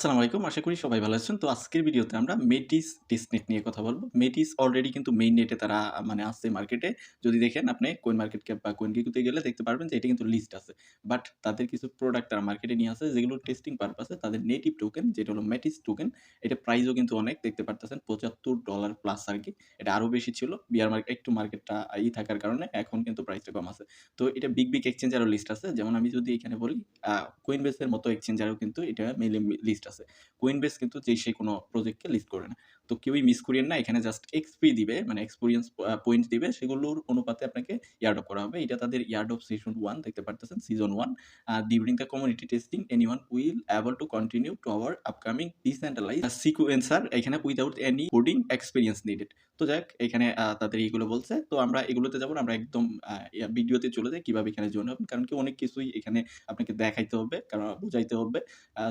আসসালামু আলাইকুম। আশা করি সবাই ভালো আছেন। তো আজকের ভিডিওতে আমরা মেটিস টেস্টনেট নিয়ে কথা বলব। মেটিস অলরেডি কিন্তু মেইন নেটে তারা আছে মার্কেটে। যদি দেখেন আপনি কয়েন মার্কেট ক্যাপ বা কয়েনগেকোতে গেলে দেখতে পারবেন যে এটা কিন্তু লিস্ট আছে। বাট তাদের কিছু প্রোডাক্ট তারা মার্কেটে নিয়ে আসে যেগুলো টেস্টিং পারপাসে তাদের নেটিভ টোকেন যেটা হলো মেটিস টোকেন। এটা প্রাইসও কিন্তু অনেক দেখতে পারতেছেন $75 প্লাস আরকি। এটা আরো বেশি ছিল। বিয়ার মার্কেট একটু মার্কেটটা থাকার কারণে এখন কিন্তু প্রাইসটা কম আছে। তো এটা বিগ এক্সচেঞ্জারও লিস্ট আছে। যেমন আমি যদি এখানে বলি Coinbase এর মতো এক্সচেঞ্জারও কিন্তু এটা মেইনলি লিস্ট আছে। Coinbase কিন্তু সেই কোনো প্রজেক্টকে লিস্ট করে না। তো কেউই মিস করিয়েন না। এখানে জাস্ট এক্সপি দিবে মানে এক্সপেরিয়েন্স পয়েন্ট দিবে সেগুলোর অনুপাতে আপনাকে এয়ারড্রপ করা হবে। এটা তাদের এয়ারড্রপ সেশন 1 দেখতে পারতেছেন season 1 during the community testing anyone will able to continue to our upcoming decentralized sequencer এখানে without any coding experience needed. তো যাক এখানে তাদের এইগুলো বলছে। তো আমরা এগুলোতে যাব না। আমরা একদম ভিডিওতে চলে যাই কিভাবে এখানে জয়েন হবেন। কারণ কি অনেক কিছুই এখানে আপনাকে দেখাইতে হবে, কারণ বুঝাইতে হবে।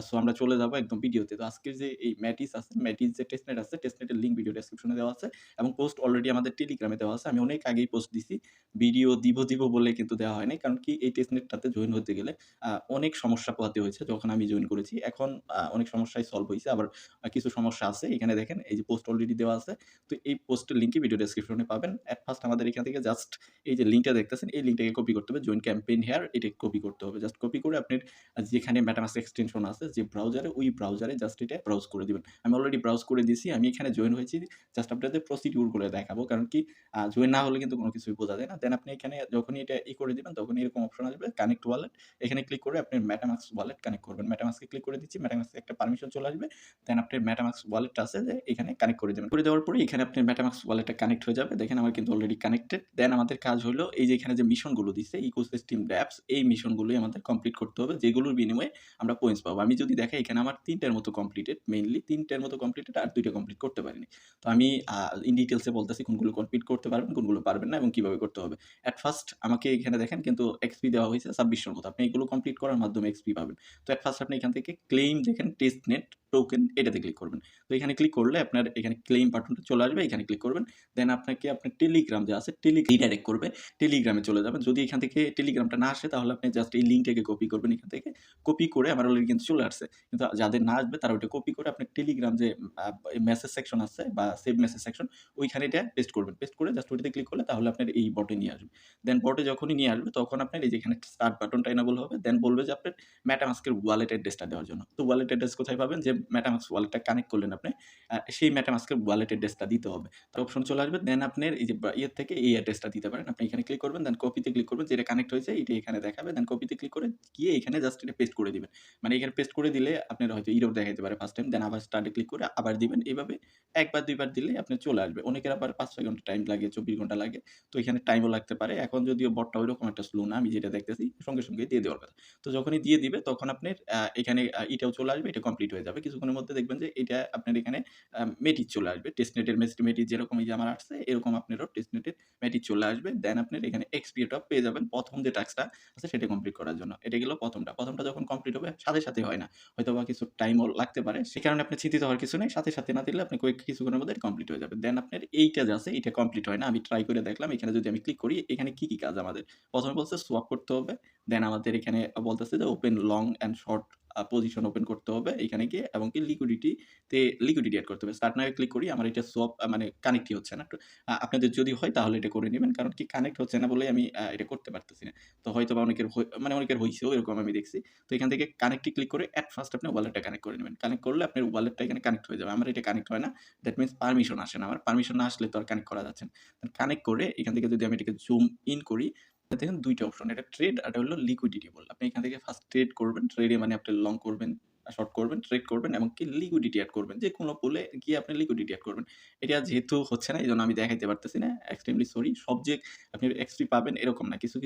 সো আমরা চলে যাবো একদম ভিডিওতে। তো আজকের যে এই ম্যাটিস আছে, ম্যাটিস যে টেস্টনেট আছে, টেস্টনেটের লিঙ্ক ভিডিও ডেসক্রিপশনে দেওয়া আছে এবং পোস্ট অলরেডি আমাদের টেলিগ্রামে দেওয়া আছে। আমি অনেক আগেই পোস্ট দিছি। ভিডিও দিব বলে কিন্তু দেওয়া হয় নাই। কারণ কি এই টেস্টনেটটাতে জয়েন হতে গেলে অনেক সমস্যা পোহাতে হয়েছে যখন আমি জয়েন করেছি। এখন অনেক সমস্যাই সলভ হইছে। আবার কিছু সমস্যা আছে। এখানে দেখেন এই যে পোস্ট অলরেডি দেওয়া আছে। তো এই পোস্টের লিঙ্কই ভিডিও ডেসক্রিপশনে পাবেন। এট ফার্স্ট আমাদের এখান থেকে জাস্ট এই যে লিঙ্কটা দেখতেছেন, এই লিঙ্কটাকে কপি করতে হবে। জয়েন ক্যাম্পেইন হেয়ার এটা কপি করতে হবে। জাস্ট কপি করে আপনার যেখানে মেটামাস্ক এক্সটেনশন আছে যে ব্রাউজারে ওই ব্রাউজারে জাস্ট এটা ব্রাউজ করে দিবেন। আমি অলরেডি ব্রাউজ করে দিয়েছি। আমি এখানে জয়েন হয়েছি। জাস্ট আপনাদের প্রসিডিউর গুলো দেখাবো। কারণ কি জয়েন না হলে কিন্তু কোনো কিছুই বোঝা যায় না। দেন আপনি এখানে যখনই এটা করে দিবেন তখনই এরকম অপশন আসবে কানেক্ট ওয়ালেট। এখানে ক্লিক করে আপনি মেটামাস্ক ওয়ালেট কানেক্ট করবেন। মেটামাস্কে ক্লিক করে দিচ্ছি। মেটামাস্কে একটা পারমিশন চলে আসবে। দেন আপনার মেটামাস্ক ওয়ালেটটা আছে যে এখানে কানেক্ট করে দিবেন। করে দেওয়ার পরে এখানে আপনার মেটামাস্ক ওয়ালেটটা কানেক্ট হয়ে যাবে। দেখেন আমার কিন্তু অলরেডি কানেক্টেড। দেন আমাদের কাজ হলো এই যে এখানে যে মিশনগুলো দিচ্ছে ইকোসিস্টেম ড্যাপস এই মিশনগুলোই আমাদের কমপ্লিট করতে হবে যেগুলোর বিনিময়ে আমরা পয়েন্টস পাবো। আমি যদি দেখাই এখানে আমার ৩ টার মতো কমপ্লিটেড, মেইনলি ৩ টার মতো কমপ্লিটেড আর ২ টা কমপ্লিট করতে পারিনি। তো আমি ইন ডিটেইলসে বলতেছি কোনগুলো কমপ্লিট করতে পারবেন, কোনগুলো পারবেন না এবং কিভাবে করতে হবে। এট ফার্স্ট আমাকে এখানে দেখেন কিন্তু এক্সপি দেওয়া হয়েছে ২৬০০ মতো। আপনি এগুলো কমপ্লিট করার মাধ্যমে এক্সপি পাবেন। তো এট ফার্স্ট আপনি এখান থেকে ক্লেইম দেখেন টেস্টনেট টোকেন এটাতে ক্লিক করবেন। তো এখানে ক্লিক করলে আপনার এখানে ক্লেইম বাটনটা চলে আসবে। এখানে ক্লিক করবেন। দেন আপনাকে আপনার টেলিগ্রাম যে আছে রিডাইরেক্ট করবে। টেলিগ্রামে চলে যাবেন। যদি এখান থেকে টেলিগ্রামটা না আসে তাহলে আপনি জাস্ট এই লিঙ্কটাকে কপি করবেন এখান থেকে। কপি করে আমার অলরেডি কিন্তু চলে আসছে। কিন্তু যাদের না আসবে তারা ওইটা কপি করে আপনার টেলিগ্রাম যে মেসেজ সেকশন আছে বা সেভ মেসেজ সেকশন ওইখানে এটা পেস্ট করবেন। পেস্ট করে জাস্ট ওইটাতে ক্লিক করলে তাহলে আপনার এই বটে নিয়ে আসবে। দেন বটে যখনই নিয়ে আসবে তখন আপনার এই যে এখানে স্টার্ট বাটনটা এনেবল হবে। দেন বলবে যে আপনার মেটামাস্কের ওয়ালেট অ্যাড্রেসটা দেওয়ার জন্য। তো ওয়ালেট অ্যাড্রেস কোথায় পাবেন? যে মেটামাস্ক ওয়ালেটটা কানেক্ট করলেন আপনি সেই মেটামাস্কের ওয়ালেট অ্যাড্রেসটা দিতে হবে। তো অপশন চলে আসবে। দেন আপনার এই যে ইয়ের থেকে এই অ্যাড্রেসটা দিতে পারেন। আপনি এখানে ক্লিক করবেন। দেন কপিতে ক্লিক করবেন যেটা কানেক্ট হয়েছে এটা এখানে দেখাবে। দেন কপিতে ক্লিক করে গিয়ে এখানে জাস্ট এটা পেস্ট করে দিবেন। মানে এখানে পেস্ট করে দিলে আপনার হয়তো এরর দেখাইতে পারে ফার্স্ট টাইম। দেন আবার স্টার্টে ক্লিক করে আবার দিবেন। এভাবে ১ বার ২ বার দিলে আপনার চলে আসবে। অনেকের আবার ৫-৬ ঘন্টা টাইম লাগে, ২৪ ঘন্টা লাগে। তো এখানে টাইমও লাগতে পারে। এখন যদিও বটটা ঐরকম একটা স্লো না। আমি যেটা দেখতেছি সঙ্গে দিয়ে দেওয়ার কথা। তো যখনই দিয়ে দিবে তখন আপনার এখানে এটাও চলে আসবে। এটা কমপ্লিট হয়ে যাবে। কিছুক্ষণের মধ্যে দেখবেন যে এটা আপনার এখানে মেটিস চলে আসবে। টেস্টনেটের মেটিস যেরকম এই যে আমার আসছে এরকম আপনারও টেস্টনেটের মেটিস চলে আসবে। দেন আপনার এখানে এক্সপি ড্রপ পেয়ে যাবেন ১ম যে টাস্কটা আছে সেটা কমপ্লিট করার জন্য। এটা গেল ১টা। ১টা যখন কমপ্লিট হবে সাথে হয় না। হয়তোবা কিছু টাইমও লাগতে পারে। সে কারণে আপনি চিন্তিত হওয়ার কিছু নেই। সাথে না দিলে আপনি কিছুক্ষণের মধ্যে কমপ্লিট হয়ে যাবে। দেন আপনার এইটা যে আছে এটা কমপ্লিট হয় না। আমি ট্রাই করে দেখলাম। এখানে যদি আমি ক্লিক করি এখানে কি কাজ আমাদের? ১ম এ বলছে সোয়াপ করতে হবে। দেন আমাদের এখানে বলতেছে যে open long and short position open করতে হবে এখানে গিয়ে এবং কি লিকুইডিটি এড করতে হবে। স্টার্ট নাও এ ক্লিক করি। আমার এটা সোয়াপ মানে কানেক্টই হচ্ছে না। আপনাদের যদি হয় তাহলে এটা করে নিবেন। কারণ কি কানেক্ট হচ্ছে না বলেই আমি এটা করতে পারতেছি না। তো হয়তোবা অনেকের হইছেও এরকম আমি দেখছি। তো এখান থেকে কানেক্টে ক্লিক করে এট ফার্স্ট আপনি ওয়ালেটটা কানেক্ট করে নিবেন। কানেক্ট করলে আপনার ওয়ালেটটা এখানে কানেক্ট হয়ে যাবে। আমার এটা কানেক্ট হয় না। দ্যাট মিনস পারমিশন আসে না আমার। পারমিশন না আসলে তো আর কানেক্ট করা যাচ্ছে না। কানেক্ট করে এখান থেকে যদি আমি এটাকে জুম ইন করি দেখেন ২ টা অপশন। এটা ট্রেড আর এটা হলো লিকুইডিটি বলে। আপনি এখান থেকে ফার্স্ট ট্রেড করবেন। ট্রেডে মানে আপনি লং করবেন, শর্ট করবেন, ট্রেড করবেন এবং কি লিকুইডিটি এড করবেন। যেকোনো পুলে গিয়ে আপনি লিকুইডিটি এড করবেন। এটা যেহেতু হচ্ছে না এজন্য আমি দেখাইতে পারতেছি না। Extremely sorry. সব যে আপনি এক্সপি পাবেন এরকম না। কিছু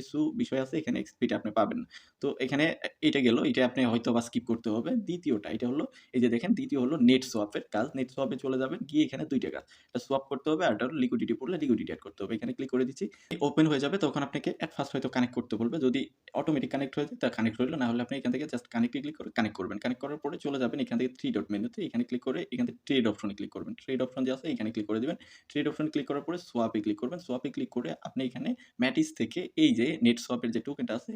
বিষয় আছে এখানে এক্সপিটা আপনি পাবেন না। তো এখানে এটা গেল। এটা আপনি হয়তোবা স্কিপ করতে হবে। দ্বিতীয়টা এটা হলো এই যে দেখেন দ্বিতীয় হলো নেট সোয়াপ এর কাজ। নেট সোয়াপ এ চলে যাবেন। গিয়ে এখানে ২ টা কাজ। এটা সোয়াপ করতে হবে আর এটা হলো লিকুইডিটি পড়লে লিকুইডিটি এড করতে হবে। এখানে ক্লিক করে দিচ্ছি। ওপেন হয়ে যাবে তখন আপনাকে এট ফার্স্ট হয়তো কানেক্ট করতে বলবে। যদি অটোমেটিক কানেক্ট হয়ে যায় তা কানেক্ট হইল। না হলে আপনি এখান থেকে জাস্ট কানেক্টে ক্লিক করে কানেক্ট করবেন। কানেক্ট করার করার পরে চলে যাবেন এখান থেকে 3 ডট মেনুতে, এখানে ক্লিক করে এখান থেকে ট্রেড অপশনে ক্লিক করবেন। ট্রেড অপশন যে আছে এখানে ক্লিক করে দিবেন। ট্রেড অপশনে ক্লিক করার পরে সোয়াপে ক্লিক করবেন। সোয়াপে ক্লিক করে আপনি এখানে ম্যাটিস থেকে এই যে নেট সোয়াপের যে টোকেনটা আছে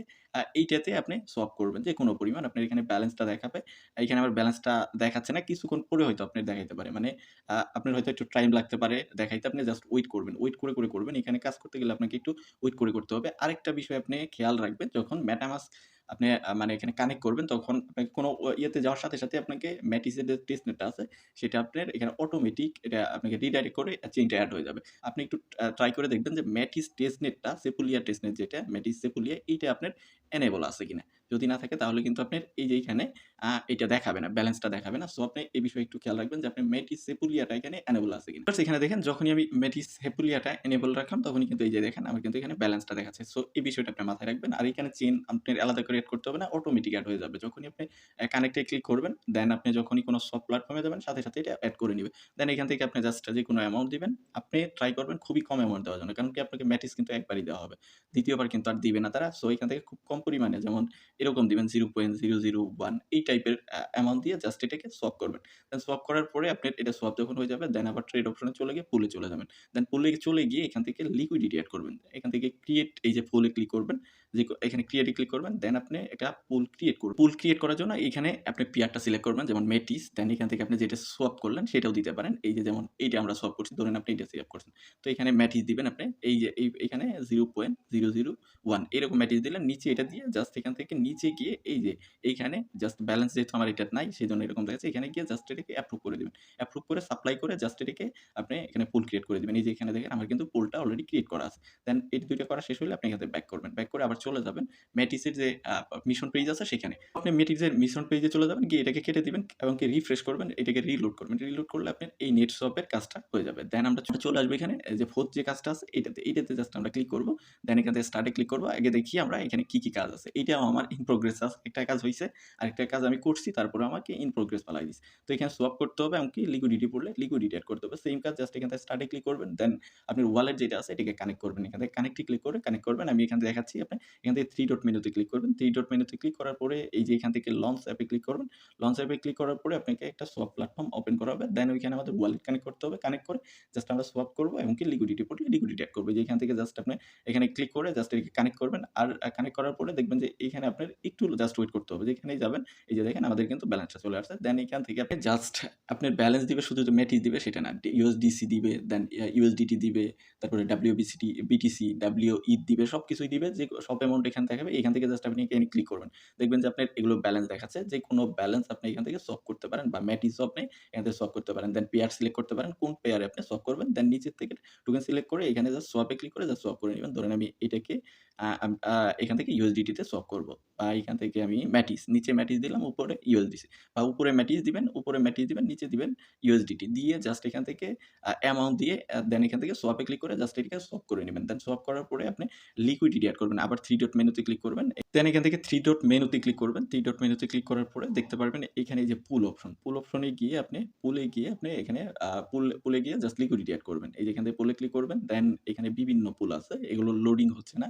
এইটাতে আপনি সোয়াপ করবেন যেকোনো পরিমাণ। আপনার এখানে ব্যালেন্সটা দেখাবে। এখানে আমার ব্যালেন্সটা দেখাচ্ছে না। কিছুক্ষণ পরে হয়তো আপনার দেখাইতে পারে। মানে আপনার হয়তো একটু টাইম লাগতে পারে দেখাইতে। আপনি জাস্ট ওয়েট করবেন। ওয়েট করে করবেন। এখানে কাজ করতে গেলে আপনাকে একটু ওয়েট করে করতে হবে। আরেকটা বিষয় আপনি খেয়াল রাখবেন যখন MetaMask আপনি মানে এখানে কানেক্ট করবেন তখন আপনাকে কোনো ইয়েতে যাওয়ার সাথে আপনাকে মেটিসের যে টেস্টনেটটা আছে সেটা আপনার এখানে অটোমেটিক এটা আপনাকে রিডাইরেক্ট করে চেইনটা এড হয়ে যাবে। আপনি একটু ট্রাই করে দেখবেন যে মেটিস টেস্টনেটটা সেপুলিয়া টেস্টনেট যেটা মেটিস সেপুলিয়া এইটা আপনার এনেবল আছে কিনা। যদি না থাকে তাহলে কিন্তু আপনার এই যে এখানে এটা দেখাবে না, ব্যালেন্সটা দেখাবে না। সো আপনি এই বিষয়ে একটু খেয়াল রাখবেন যে আপনার মেটিস সেপুলিয়াটা এখানে এনেবল আছে কিনা। এখানে দেখেন যখনই আমি মেটিস সেপুলিয়াটা এনেবল রাখলাম তখনই কিন্তু এই যে দেখেন আমার কিন্তু এখানে ব্যালেন্সটা দেখাচ্ছে। সো এই বিষয়টা আপনি মাথায় রাখবেন। আর এখানে চেইন আপনার আলাদা করে এড করতে হবে না, অটোমেটিক এড হয়ে যাবে। যখনই আপনি কানেক্টে ক্লিক করবেন, দেন আপনি যখনই কোনো সব প্ল্যাটফর্মে যাবেন সাথে এটা এড করে নিবে। দেন এখান থেকে আপনি জাস্ট যেকোনো অ্যামাউন্ট দিবেন। আপনি ট্রাই করবেন খুবই কম অ্যামাউন্ট দেওয়ার জন্য। কারণ কি আপনাকে মেটিস কিন্তু একবারই দেওয়া হবে। দ্বিতীয়বার কিন্তু আর দিবে না তারা। সো এখান থেকে খুব কম পরিমাণে যেমন এরকম দিবেন 0.001 এই টাইপের অ্যামাউন্ট দিয়ে জাস্ট এটাকে সোয়াপ করবেন। দেন সোয়াপ করার পরে আপনার এটা সোয়াপ যখন হয়ে যাবে দেন আবার ট্রেড অপশনে চলে গিয়ে পুলে চলে যাবেন। দেন পুলে চলে গিয়ে এখান থেকে লিকুইডিটি এড করবেন। এখান থেকে ক্রিয়েট এই যে পুলে ক্লিক করবেন। যে এখানে ক্রিয়েটে ক্লিক করবেন। দেন আপনি একটা পুল ক্রিয়েট করবেন। পুল ক্রিয়েট করার জন্য এখানে আপনি পেয়ারটা সিলেক্ট করবেন যেমন মেটিস। দেন এখান থেকে আপনি যেটা সোয়াপ করলেন সেটাও দিতে পারেন। এই যে যেমন এইটা আমরা সোয়াপ করছি ধরেন আপনি এটা সিলেক্ট করছেন। তো এখানে মেটিস দিবেন আপনি এই যে এখানে 0.001 এরকম মেটিস দিলেন। নিচে এটা দিয়ে জাস্ট এখান থেকে নিচে গিয়ে এই যে এইখানে জাস্ট ব্যালেন্স যেহেতু আমার এটা নাই সেজন্য এরকম দেখাচ্ছে। এখানে গিয়ে জাস্ট এটাকে অ্যাপ্রুভ করে দিবেন। অ্যাপ্রুভ করে সাপ্লাই করে জাস্ট এটাকে আপনি এখানে পুল ক্রিয়েট করে দিবেন। এই যে এখানে দেখেন আমার কিন্তু পুলটা অলরেডি ক্রিয়েট করা আছে। দেন এই ২ টা করা শেষ হলে আপনি এখান থেকে ব্যাক করবেন। ব্যাক করে আবার চলে যাবেন মেটিসের যে মিশন পেজ আছে সেখানে। আপনি মেটিসের মিশন পেজে চলে যাবেন, গিয়ে এটাকে কেটে দিবেন এবং কি রিফ্রেশ করবেন, এটাকে রিলোড করবেন। রিলোড করলে আপনার এই নেট সোয়াপের কাজটা হয়ে যাবে। দেন আমরা চলে আসবো এখানে যে 4th যে কাজটা আছে এটাতে জাস্ট আমরা ক্লিক করব। দেন এখান থেকে স্টার্টে ক্লিক করব। আগে দেখি আমরা এখানে কি কাজ আছে। এইটাও আমার ইন প্রোগ্রেস আছে। একটা কাজ হইছে, আরেকটা কাজ আমি করছি তারপরে আমাকে ইন প্রোগ্রেস ফালাই দিছে। তো এখানে সোয়াপ করতে হবে এমনকি লিকুইডিটি পড়লে লিকুইডিটি এড করতে হবে। সেম কাজ জাস্ট এখান থেকে স্টার্টে ক্লিক করবেন। দেন আপনার ওয়ালেট যেটা আছে এটাকে কানেক্ট করবেন। এখান থেকে কানেক্টে ক্লিক করে কানেক্ট করবেন। আমি এখান থেকে দেখাচ্ছি আপনি এখান থেকে 3 ডট মেনুতে ক্লিক করবেন। 3 ডট মেনুতে ক্লিক করার পরে এই যে এখান থেকে লঞ্চ অ্যাপে ক্লিক করবেন। লঞ্চ অ্যাপে ক্লিক করার পরে আপনাকে একটা সোয়াপ প্ল্যাটফর্ম ওপেন করা হবে। দেন ওইখানে আমাদের ওয়ালেট কানেক্ট করতে হবে। কানেক্ট করে জাস্ট আমরা সোয়াপ করব এমনকি লিকুইডিটি পড়লে লিকুইডিটি এড করব। যে এখান থেকে জাস্ট আপনি এখানে ক্লিক করে জাস্ট এটাকে কানেক্ট করবেন। আর কানেক্ট করার পরে দেখবেন যে এইখানে আপনার একটু জাস্ট ওয়েট করতে হবে। যেখানেই যাবেন এই যে দেখেন আমাদের কিন্তু ব্যালেন্সটা চলে আসছে। দেন এখান থেকে আপনি জাস্ট আপনার ব্যালেন্স দিবে শুধু যে মেটিস দিবে সেটা না। USDC দিবে, দেন USDT দিবে, তারপরে WBCT, BTC, WETH দিবে, সবকিছুই দিবে। যে সব অ্যামাউন্ট এখানে দেখাবে। এখান থেকে জাস্ট আপনি এখানে ক্লিক করবেন। দেখবেন যে আপনার এগুলো ব্যালেন্স দেখাচ্ছে। যেকোনো ব্যালেন্স আপনি এখান থেকে সোয়াপ করতে পারেন বা মেটিসও আপনি এখান থেকে সোয়াপ করতে পারেন। দেন পেয়ার সিলেক্ট করতে পারেন। কোন পেয়ারে আপনি সোয়াপ করবেন। দেন নিচের থেকে টোকেন সিলেক্ট করে এখানে জাস্ট সোয়াপে ক্লিক করে জাস্ট সোয়াপ করে নিবেন। ধরেন আমি এটাকে এখান থেকে USDT তে সোয়াপ করব। বা এখান থেকে আমি মেটিস, নিচে মেটিস দিলাম, উপরে USDC বা উপরে মেটিস দিবেন, নিচে দিবেন USDT দিয়ে জাস্ট এখান থেকে অ্যামাউন্ট দিয়ে দেন এখান থেকে সোয়াপে ক্লিক করে জাস্ট এটাকে সোয়াপ করে নিবেন। দেন সোয়াপ করার পরে আপনি লিকুইডিটি এড করবেন। আবার 3 ডট মেনুতে ক্লিক করবেন। দেন এখান থেকে 3 ডট মেনুতে ক্লিক করবেন। 3 ডট মেনুতে ক্লিক করার পরে দেখতে পারবেন এখানে এই যে পুল অপশন, পুল অপশনে গিয়ে আপনি পুলে এখানে পুলে গিয়ে জাস্ট লিকুইডিটি এড করবেন। এই যে এখান থেকে পুলে ক্লিক করবেন। দেন এখানে বিভিন্ন পুল আছে। এগুলো লোডিং হচ্ছে না।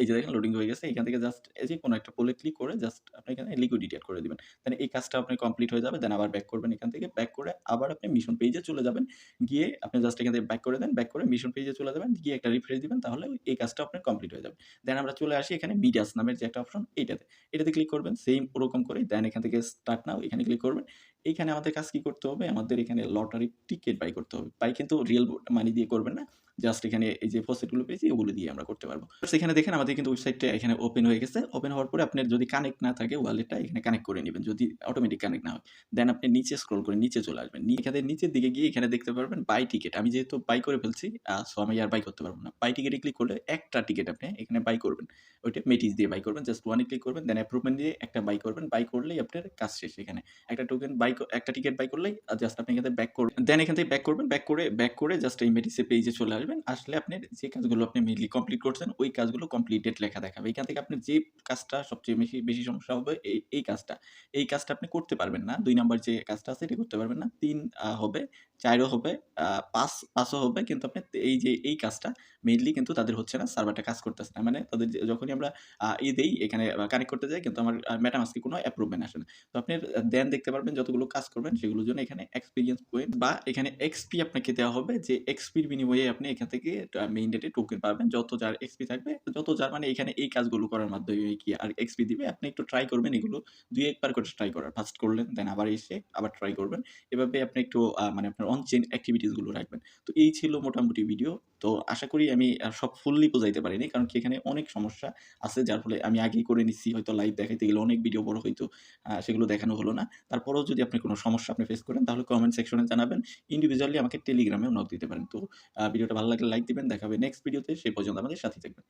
এই যে দেখেন লোডিং হয়ে গেছে। এখান থেকে জাস্ট এই যে কোনো একটা পুলে ক্লিক করে জাস্ট আপনি এখানে লিকুইডিটি এড করে দিবেন। দেন এই কাজটা আপনার কমপ্লিট হয়ে যাবে। দেন আবার ব্যাক করবেন এখান থেকে। ব্যাক করে আবার আপনি মিশন পেজে চলে যাবেন। গিয়ে আপনি জাস্ট এখান থেকে ব্যাক করে দেন। ব্যাক করে মিশন পেজে চলে যাবেন। গিয়ে একটা রিফ্রেশ দিবেন তাহলে এই কাজটা আপনার কমপ্লিট হয়ে যাবে। দেন আমরা চলে আসি এখানে মিডাস নামের যে একটা অপশন এটাতে ক্লিক করবেন সেম ওরকম করেই। দেন এখান থেকে স্টার্ট নাও এখানে ক্লিক করবেন। এইখানে আমাদের কাজ কি করতে হবে? আমাদের এখানে লটারির টিকেট বাই করতে হবে। বাই কিন্তু রিয়েল মানি দিয়ে করবেন না। জাস্ট এখানে এই যে ফসেট গুলো পেয়েছি ওগুলো দিয়ে আমরা করতে পারবো। সেখানে দেখেন আমাদের কিন্তু ওয়েবসাইটটা এখানে ওপেন হয়ে গেছে। ওপেন হওয়ার পরে আপনার যদি কানেক্ট না থাকে ওয়ালেটটা এখানে কানেক্ট করে নিবেন। যদি অটোমেটিক কানেক্ট না হয়। দেন আপনি নিচে স্ক্রল করে নিচে চলে আসবেন। এখানে নিচের দিকে গিয়ে এখানে দেখতে পারবেন বাই টিকেট। আমি যেহেতু বাই করে ফেলছি সো আমি আর বাই করতে পারবো না। বাই টিকেটে ক্লিক করলে একটা টিকেট আপনি এখানে বাই করবেন। ওইটা মেটিস দিয়ে বাই করবেন। জাস্ট ওয়ানে ক্লিক করবেন। দেন অ্যাপ্রুভমেন্ট দিয়ে একটা বাই করবেন। বাই করলেই আপনার কাজ শেষ এখানে। একটা টোকেন বাই একটা টিকেট বাই করলেই জাস্ট আপনি এখান থেকে ব্যাক করবেন। দেন এখান থেকে ব্যাক করবেন। ব্যাক করে জাস্ট এই মেটিসের পেজে চলে আসবেন। আসলে আপনার যে কাজগুলো আপনি মেইনলি কমপ্লিট করছেন, ওই কাজগুলো কমপ্লিটেড লেখা দেখাবে। এখান থেকে আপনার যে কাজটা সবচেয়ে বেশি সমস্যা হবে এই কাজটা। এই কাজটা আপনি করতে পারবেন না। ২ নাম্বার যে কাজটা আছে এটা করতে পারবেন না। ৩ হবে, ৪ ও হবে, ৫ ও হবে। কিন্তু আপনি এই কাজটা মেইনলি কিন্তু তাদের হচ্ছে না, সার্ভারটা কাজ করতেছে না। মানে তাদের যখনই আমরা দেই এখানে কানেক্ট করতে যাই কিন্তু আমার MetaMask এ কোনো অ্যাপ্রুভমেন্ট আসে না। তো আপনি দেন দেখতে পারবেন যতগুলো কাজ করবেন সেগুলোর জন্য এখানে এক্সপেরিয়েন্স পয়েন্ট বা এখানে এক্সপি আপনাকে দেওয়া হবে, যে এক্সপির বিনিময়ে আপনি এখান থেকে মেইন ডেটে টোকেন পাবেন। যত যার এক্সপি থাকবে, যত যার মানে এখানে এই কাজগুলো করার মাধ্যমে কি আর এক্সপি দিবে। আপনি একটু ট্রাই করবেন এগুলো ২-১ বার করে ট্রাই করার। ফার্স্ট করলেন, দেন আবার এসে আবার ট্রাই করবেন। এভাবে আপনি একটু মানে আপনার অন চেইন এক্টিভিটিস গুলো রাখবেন। তো এই ছিল মোটামুটি ভিডিও। তো আশা করি আমি সব ফুললি বোঝাইতে পারিনি। কারণ কি এখানে অনেক সমস্যা আছে, যার ফলে আমি আগেই করে নিচ্ছি। হয়তো লাইভ দেখাইতে গেলে অনেক ভিডিও বড় হইতো। সেগুলো দেখানো হলো না। তারপরেও যদি আপনি কোনো সমস্যা ফেস করেন তাহলে কমেন্ট সেকশনে জানাবেন। ইন্ডিভিজুয়ালি আমাকে টেলিগ্রামেও নক দিতে পারেন। তো ভিডিওটা ভালো লাগলে লাইক দিবেন। দেখা হবে নেক্সট ভিডিওতে। সেই পর্যন্ত আমাদের সাথেই থাকবেন।